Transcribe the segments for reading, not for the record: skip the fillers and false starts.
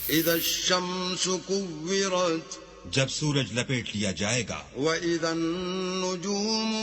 اذا الشمس كورت، جب سورج لپیٹ لیا جائے گا، واذا النجوم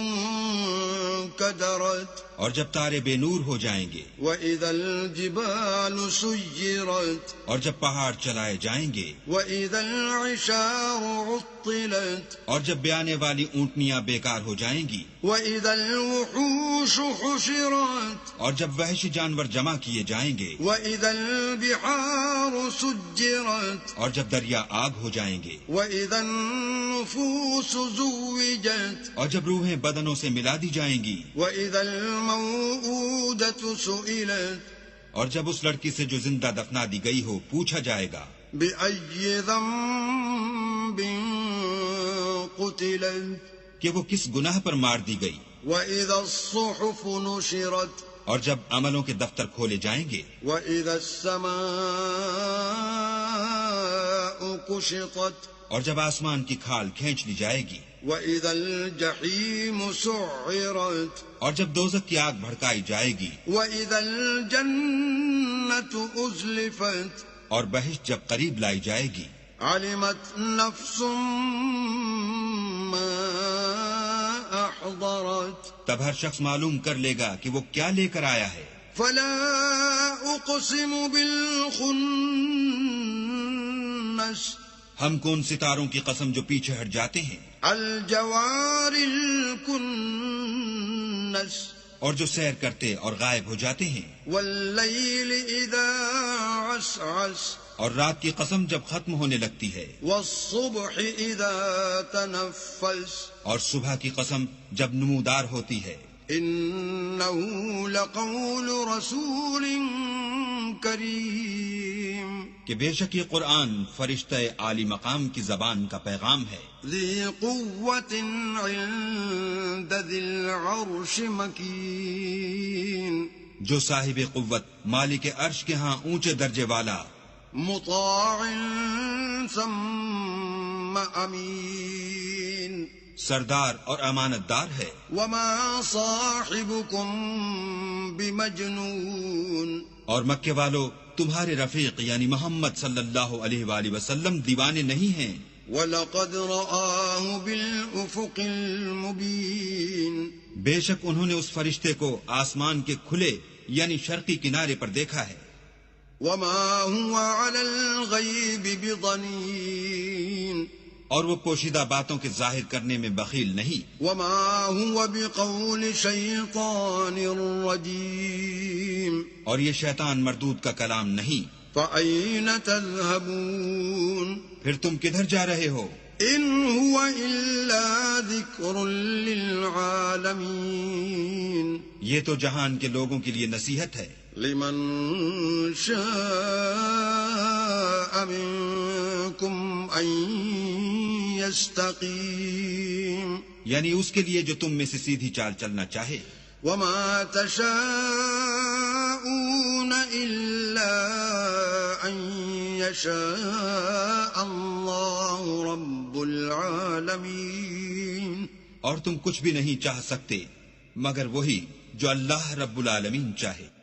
انكدرت، اور جب تارے بے نور ہو جائیں گے، واذا الجبال سيرت، اور جب پہاڑ چلائے جائیں گے، واذا العشار عطلت، اور جب بیانے والی اونٹنیاں بیکار ہو جائیں گی، واذا الوحوش حشرت، اور جب وحشی جانور جمع کیے جائیں گے، واذا البحار سجرت، اور جب دریا آگ ہو جائیں گے، واذا النفوس زوجت، اور جب روحیں بدنوں سے ملا دی جائیں گی، واذا الموءودة سئلت، اور جب اس لڑکی سے جو زندہ دفنا دی گئی ہو پوچھا جائے گا، بأي ذنب قتلت، کہ وہ کس گناہ پر مار دی گئی، وإذا الصحف نشرت، اور جب عملوں کے دفتر کھولے جائیں گے، وإذا السماء كشطت، اور جب آسمان کی کھال کھینچ لی جائے گی، وإذا الجحيم سعرت، اور جب دوزخ کی آگ بھڑکائی جائے گی، وإذا الجنة أزلفت، اور بہشت جب قریب لائی جائے گی، علمت نفس ما أحضرت، تب ہر شخص معلوم کر لے گا کہ وہ کیا لے کر آیا ہے۔ فلا أقسم بالخنس، ہم کون ستاروں کی قسم جو پیچھے ہٹ جاتے ہیں، الجوار الكنس، اور جو سیر کرتے اور غائب ہو جاتے ہیں، واللیل اذا عسعس، اور رات کی قسم جب ختم ہونے لگتی ہے، والصبح اذا تنفس، اور صبح کی قسم جب نمودار ہوتی ہے، انه لقول رسول کریم، کہ بے شک یہ قرآن فرشتہ عالی مقام کی زبان کا پیغام ہے، ذی قوت عند ذی العرش مکین، جو صاحب قوت مالک عرش کے ہاں اونچے درجے والا، مطاع ثم امین، سردار اور امانت دار ہے، وما صاحبكم بمجنون، اور مکے والو تمہارے رفیق یعنی محمد صلی اللہ علیہ وآلہ وسلم دیوانے نہیں ہیں، وَلَقَدْ رَآهُ بِالْأُفُقِ الْمُبِينِ، بے شک انہوں نے اس فرشتے کو آسمان کے کھلے یعنی شرقی کنارے پر دیکھا ہے، وَمَا هُوَ عَلَى الْغَيْبِ بِضَنِينٍ، اور وہ پوشیدہ باتوں کے ظاہر کرنے میں بخیل نہیں، وَمَا هُوَ بِقَوْلِ شَيْطَانٍ رَجِيمٍ، اور یہ شیطان مردود کا کلام نہیں، فَأَيْنَ تَذْهَبُونَ، پھر تم کدھر جا رہے ہو؟ إِنْ هُوَ إِلَّا ذِكْرٌ لِّلْعَالَمِينَ، یہ تو جہان کے لوگوں کے لیے نصیحت ہے، لمن شاء منكم ان يستقيم، یعنی اس کے لیے جو تم میں سے سیدھی چال چلنا چاہے، وما تشاءون الا ان يشاء الله رب العالمين، اور تم کچھ بھی نہیں چاہ سکتے مگر وہی جو اللہ رب العالمین چاہے۔